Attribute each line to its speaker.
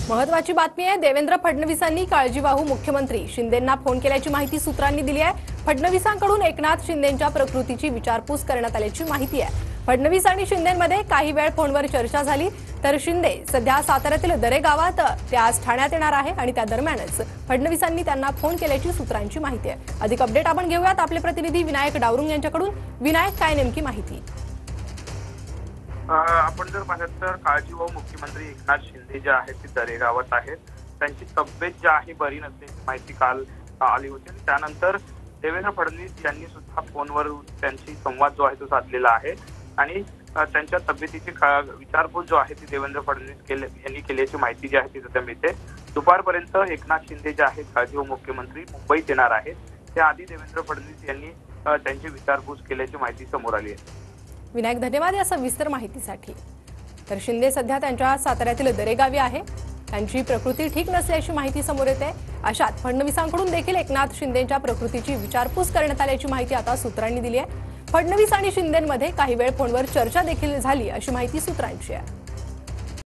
Speaker 1: महत्त्वाची बातमी आहे। देवेंद्र फडणवीसांनी काळजीवाहू मुख्यमंत्री शिंदेंना फोन केल्याची माहिती सूत्रांनी दिली आहे। फडणवीसांकडून एकनाथ शिंदेंच्या प्रकृतीची विचारपूस करण्यात आल्याची माहिती आहे। फडणवीस आणि शिंदेंमध्ये काही वेळ फोनवर चर्चा झाली, तर शिंदे सध्या साताऱ्यातील दरे गावात, ते आज ठाण्यात येणार आहे आणि त्या दरम्यानच फडणवीसांनी त्यांना फोन केल्याची सूत्रांची माहिती आहे। अधिक अपडेट आपण घेऊयात आपले प्रतिनिधी विनायक डावरुंग यांच्याकडून। विनायक, काय नेमकी माहिती?
Speaker 2: आपण जर पाहिलं तर काळजीवाहू मुख्यमंत्री एकनाथ शिंदे जे आहेत ते दरेगावात आहेत। त्यांची तब्येत जी आहे बरी नसल्याची माहिती काल आली होती। त्यानंतर देवेंद्र फडणवीस यांनी सुद्धा फोनवर त्यांची संवाद जो आहे तो साधलेला आहे आणि त्यांच्या तब्येतीची विचारपूस जो आहे ती देवेंद्र फडणवीस यांनी केल्याची माहिती जी आहे ती सध्या मिळते। दुपारपर्यंत एकनाथ शिंदे जे आहेत काळजीवाहू मुख्यमंत्री मुंबईत येणार आहेत। त्याआधी देवेंद्र फडणवीस यांनी त्यांची विचारपूस केल्याची माहिती समोर आली आहे।
Speaker 1: विनायक, धन्यवाद या सविस्तर माहितीसाठी। तर शिंदे सध्या त्यांच्या साताऱ्यातील दरेगावी आहे। त्यांची प्रकृती ठीक नसल्याची माहिती समोर येते। अशात फडणवीसांकडून देखील एकनाथ शिंदेंच्या प्रकृतीची विचारपूस करण्यात आल्याची माहिती आता सूत्रांनी दिली आहे। फडणवीस आणि शिंदेंमध्ये काही वेळ फोनवर चर्चा देखील झाली अशी माहिती सूत्रांची आहे।